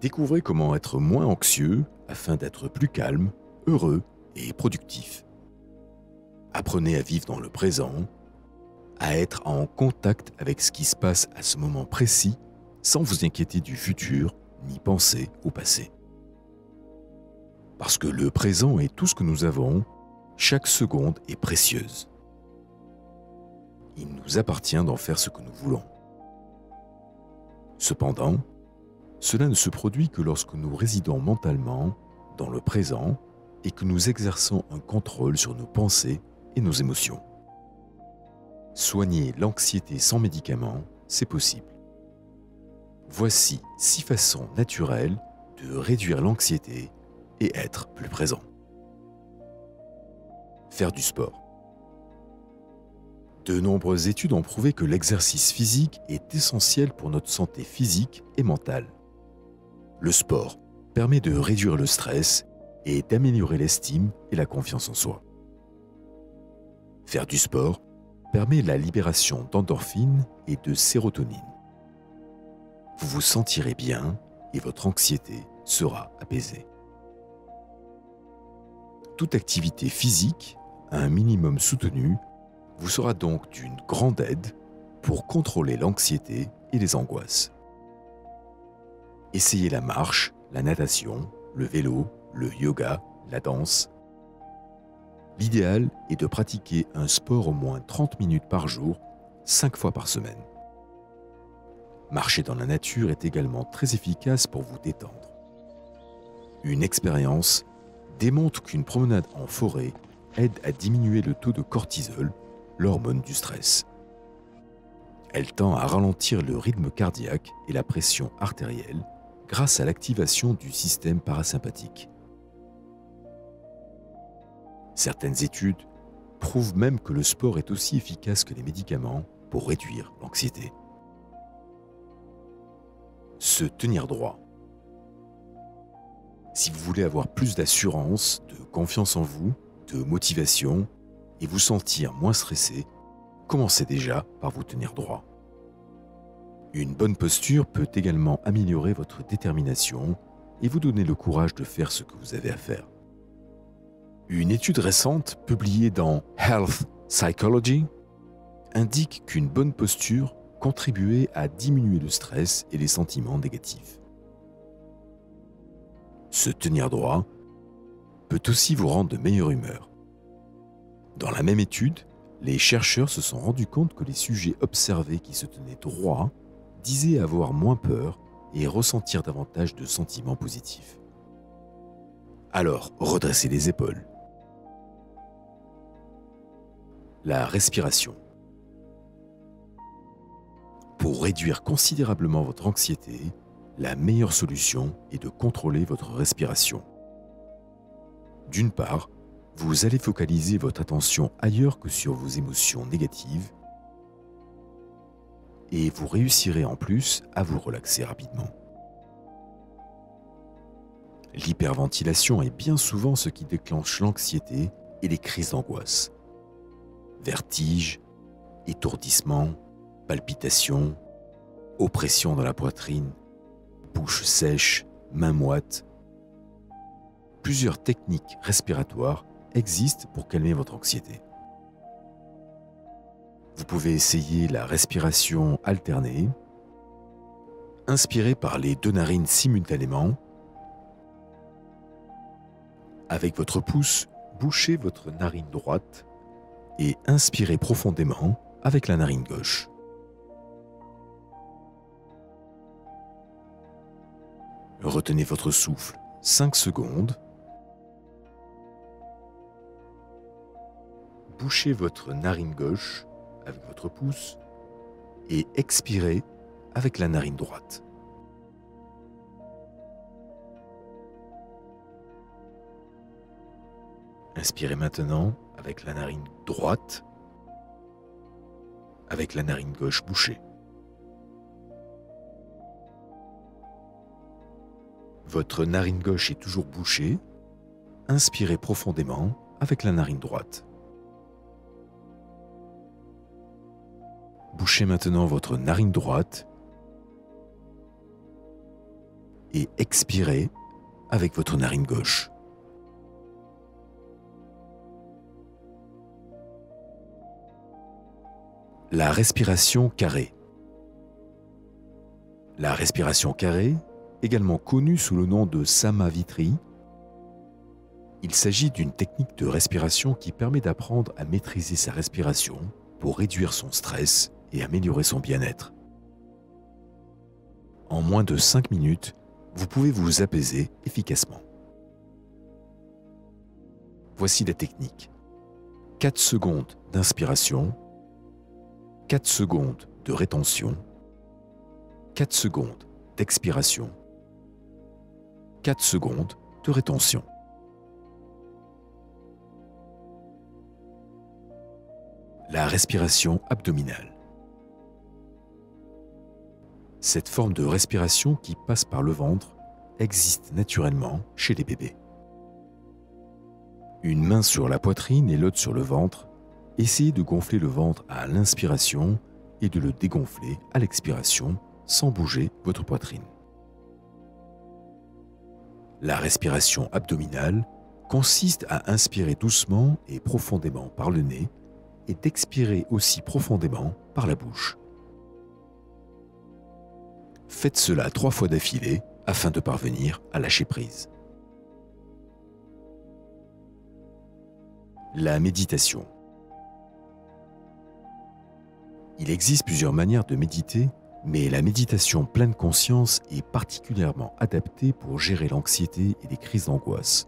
Découvrez comment être moins anxieux afin d'être plus calme, heureux et productif. Apprenez à vivre dans le présent, à être en contact avec ce qui se passe à ce moment précis sans vous inquiéter du futur ni penser au passé. Parce que le présent est tout ce que nous avons, chaque seconde est précieuse. Il nous appartient d'en faire ce que nous voulons. Cependant, cela ne se produit que lorsque nous résidons mentalement dans le présent et que nous exerçons un contrôle sur nos pensées et nos émotions. Soigner l'anxiété sans médicaments, c'est possible. Voici 6 façons naturelles de réduire l'anxiété et être plus présent. Faire du sport. De nombreuses études ont prouvé que l'exercice physique est essentiel pour notre santé physique et mentale. Le sport permet de réduire le stress et d'améliorer l'estime et la confiance en soi. Faire du sport permet la libération d'endorphines et de sérotonine. Vous vous sentirez bien et votre anxiété sera apaisée. Toute activité physique, à un minimum soutenu, vous sera donc d'une grande aide pour contrôler l'anxiété et les angoisses. Essayez la marche, la natation, le vélo, le yoga, la danse. L'idéal est de pratiquer un sport au moins 30 minutes par jour, 5 fois par semaine. Marcher dans la nature est également très efficace pour vous détendre. Une expérience démontre qu'une promenade en forêt aide à diminuer le taux de cortisol, l'hormone du stress. Elle tend à ralentir le rythme cardiaque et la pression artérielle grâce à l'activation du système parasympathique. Certaines études prouvent même que le sport est aussi efficace que les médicaments pour réduire l'anxiété. Se tenir droit. Si vous voulez avoir plus d'assurance, de confiance en vous, de motivation et vous sentir moins stressé, commencez déjà par vous tenir droit. Une bonne posture peut également améliorer votre détermination et vous donner le courage de faire ce que vous avez à faire. Une étude récente publiée dans Health Psychology indique qu'une bonne posture contribuait à diminuer le stress et les sentiments négatifs. Se tenir droit peut aussi vous rendre de meilleure humeur. Dans la même étude, les chercheurs se sont rendus compte que les sujets observés qui se tenaient droit disaient avoir moins peur et ressentir davantage de sentiments positifs. Alors, redressez les épaules. La respiration. Pour réduire considérablement votre anxiété, la meilleure solution est de contrôler votre respiration. D'une part, vous allez focaliser votre attention ailleurs que sur vos émotions négatives et vous réussirez en plus à vous relaxer rapidement. L'hyperventilation est bien souvent ce qui déclenche l'anxiété et les crises d'angoisse. Vertige, étourdissement, palpitations, oppression dans la poitrine, bouche sèche, mains moites. Plusieurs techniques respiratoires existent pour calmer votre anxiété. Vous pouvez essayer la respiration alternée. Inspirez par les 2 narines simultanément. Avec votre pouce, bouchez votre narine droite et inspirez profondément avec la narine gauche. Retenez votre souffle 5 secondes. Bouchez votre narine gauche avec votre pouce et expirez avec la narine droite. Inspirez maintenant avec la narine droite, avec la narine gauche bouchée. Votre narine gauche est toujours bouchée. Inspirez profondément avec la narine droite. Bouchez maintenant votre narine droite et expirez avec votre narine gauche. La respiration carrée. La respiration carrée, également connue sous le nom de Samavitri, il s'agit d'une technique de respiration qui permet d'apprendre à maîtriser sa respiration pour réduire son stress et améliorer son bien-être. En moins de 5 minutes, vous pouvez vous apaiser efficacement. Voici la technique. 4 secondes d'inspiration, 4 secondes de rétention, 4 secondes d'expiration, 4 secondes de rétention. La respiration abdominale. Cette forme de respiration qui passe par le ventre existe naturellement chez les bébés. Une main sur la poitrine et l'autre sur le ventre, essayez de gonfler le ventre à l'inspiration et de le dégonfler à l'expiration sans bouger votre poitrine. La respiration abdominale consiste à inspirer doucement et profondément par le nez et d'expirer aussi profondément par la bouche. Faites cela 3 fois d'affilée afin de parvenir à lâcher prise. La méditation. Il existe plusieurs manières de méditer, mais la méditation pleine conscience est particulièrement adaptée pour gérer l'anxiété et les crises d'angoisse.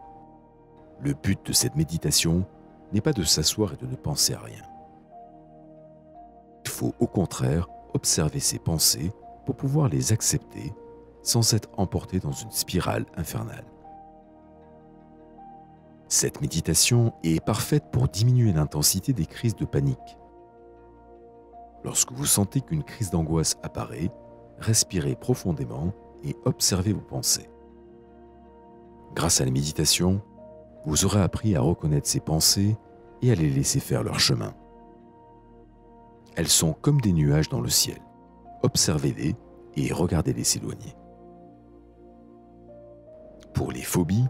Le but de cette méditation n'est pas de s'asseoir et de ne penser à rien. Il faut au contraire observer ses pensées pour pouvoir les accepter sans être emporté dans une spirale infernale. Cette méditation est parfaite pour diminuer l'intensité des crises de panique. Lorsque vous sentez qu'une crise d'angoisse apparaît, respirez profondément et observez vos pensées. Grâce à la méditation, vous aurez appris à reconnaître ces pensées et à les laisser faire leur chemin. Elles sont comme des nuages dans le ciel. Observez-les et regardez-les s'éloigner. Pour les phobies,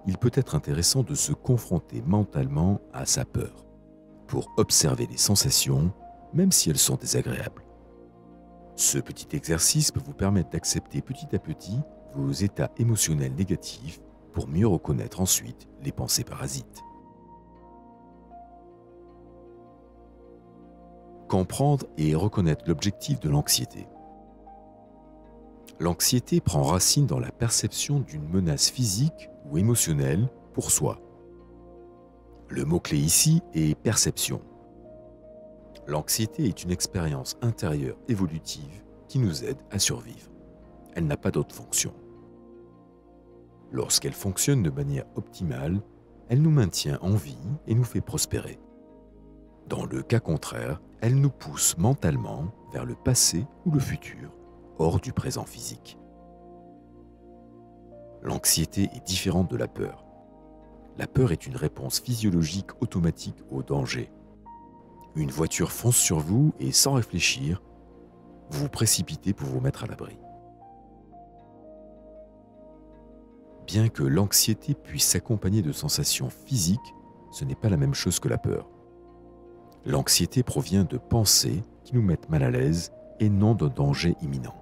il peut être intéressant de se confronter mentalement à sa peur, pour observer les sensations, même si elles sont désagréables. Ce petit exercice peut vous permettre d'accepter petit à petit vos états émotionnels négatifs pour mieux reconnaître ensuite les pensées parasites. Comprendre et reconnaître l'objectif de l'anxiété. L'anxiété prend racine dans la perception d'une menace physique ou émotionnelle pour soi. Le mot-clé ici est perception. L'anxiété est une expérience intérieure évolutive qui nous aide à survivre. Elle n'a pas d'autre fonction. Lorsqu'elle fonctionne de manière optimale, elle nous maintient en vie et nous fait prospérer. Dans le cas contraire, elle nous pousse mentalement vers le passé ou le futur, hors du présent physique. L'anxiété est différente de la peur. La peur est une réponse physiologique automatique au danger. Une voiture fonce sur vous et sans réfléchir, vous vous précipitez pour vous mettre à l'abri. Bien que l'anxiété puisse s'accompagner de sensations physiques, ce n'est pas la même chose que la peur. L'anxiété provient de pensées qui nous mettent mal à l'aise et non d'un danger imminent.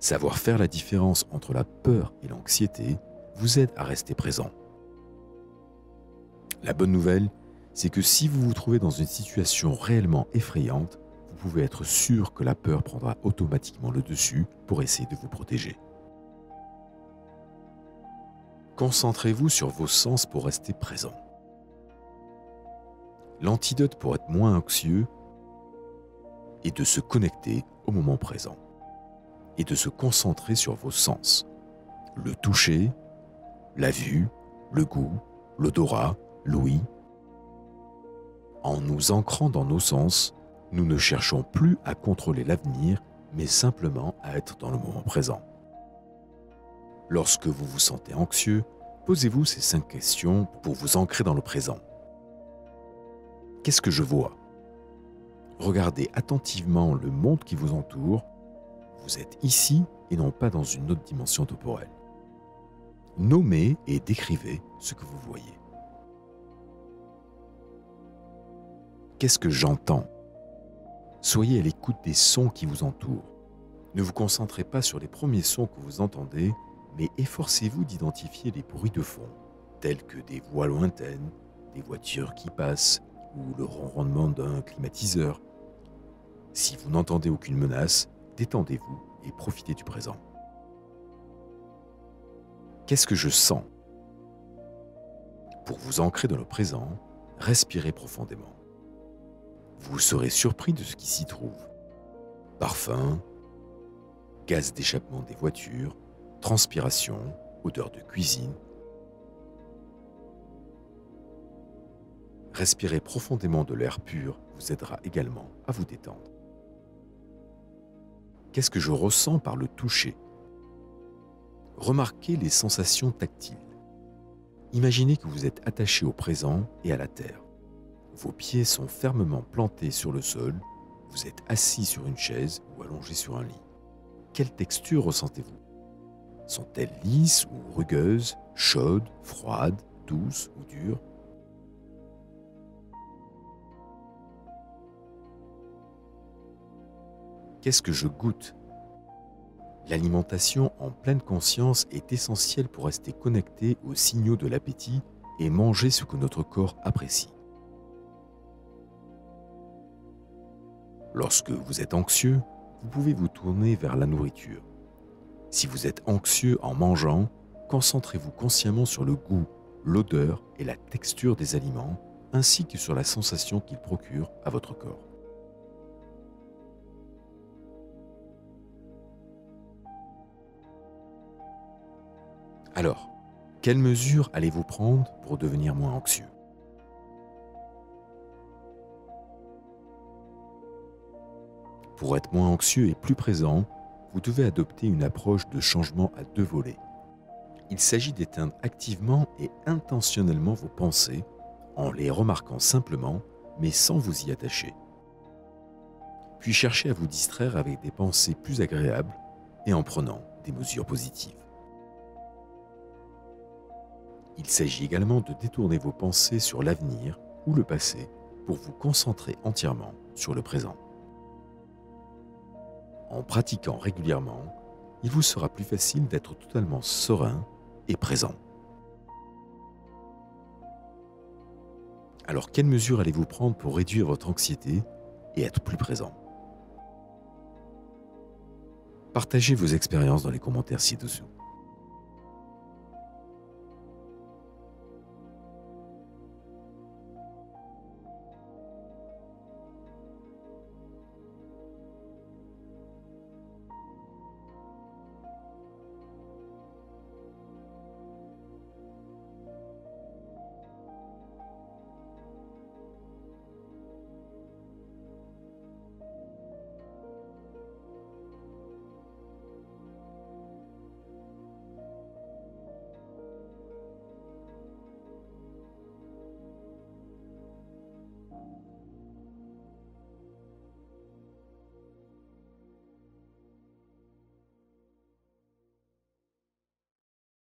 Savoir faire la différence entre la peur et l'anxiété vous aide à rester présent. La bonne nouvelle, c'est que si vous vous trouvez dans une situation réellement effrayante, vous pouvez être sûr que la peur prendra automatiquement le dessus pour essayer de vous protéger. Concentrez-vous sur vos sens pour rester présent. L'antidote pour être moins anxieux est de se connecter au moment présent et de se concentrer sur vos sens. Le toucher, la vue, le goût, l'odorat, l'ouïe. En nous ancrant dans nos sens, nous ne cherchons plus à contrôler l'avenir, mais simplement à être dans le moment présent. Lorsque vous vous sentez anxieux, posez-vous ces 5 questions pour vous ancrer dans le présent. Qu'est-ce que je vois ? Regardez attentivement le monde qui vous entoure. Vous êtes ici et non pas dans une autre dimension temporelle. Nommez et décrivez ce que vous voyez. Qu'est-ce que j'entends? Soyez à l'écoute des sons qui vous entourent. Ne vous concentrez pas sur les premiers sons que vous entendez, mais efforcez-vous d'identifier les bruits de fond, tels que des voix lointaines, des voitures qui passent ou le ronronnement d'un climatiseur. Si vous n'entendez aucune menace, détendez-vous et profitez du présent. Qu'est-ce que je sens? Pour vous ancrer dans le présent, respirez profondément. Vous serez surpris de ce qui s'y trouve. Parfum, gaz d'échappement des voitures, transpiration, odeur de cuisine. Respirer profondément de l'air pur vous aidera également à vous détendre. Qu'est-ce que je ressens par le toucher? Remarquez les sensations tactiles. Imaginez que vous êtes attaché au présent et à la terre. Vos pieds sont fermement plantés sur le sol, vous êtes assis sur une chaise ou allongé sur un lit. Quelle texture ressentez-vous? Sont-elles lisses ou rugueuses, chaudes, froides, douces ou dures? Qu'est-ce que je goûte? L'alimentation en pleine conscience est essentielle pour rester connecté aux signaux de l'appétit et manger ce que notre corps apprécie. Lorsque vous êtes anxieux, vous pouvez vous tourner vers la nourriture. Si vous êtes anxieux en mangeant, concentrez-vous consciemment sur le goût, l'odeur et la texture des aliments, ainsi que sur la sensation qu'ils procurent à votre corps. Alors, quelles mesures allez-vous prendre pour devenir moins anxieux? Pour être moins anxieux et plus présent, vous devez adopter une approche de changement à deux volets. Il s'agit d'éteindre activement et intentionnellement vos pensées en les remarquant simplement, mais sans vous y attacher. Puis cherchez à vous distraire avec des pensées plus agréables et en prenant des mesures positives. Il s'agit également de détourner vos pensées sur l'avenir ou le passé pour vous concentrer entièrement sur le présent. En pratiquant régulièrement, il vous sera plus facile d'être totalement serein et présent. Alors, quelles mesures allez-vous prendre pour réduire votre anxiété et être plus présent? Partagez vos expériences dans les commentaires ci-dessous.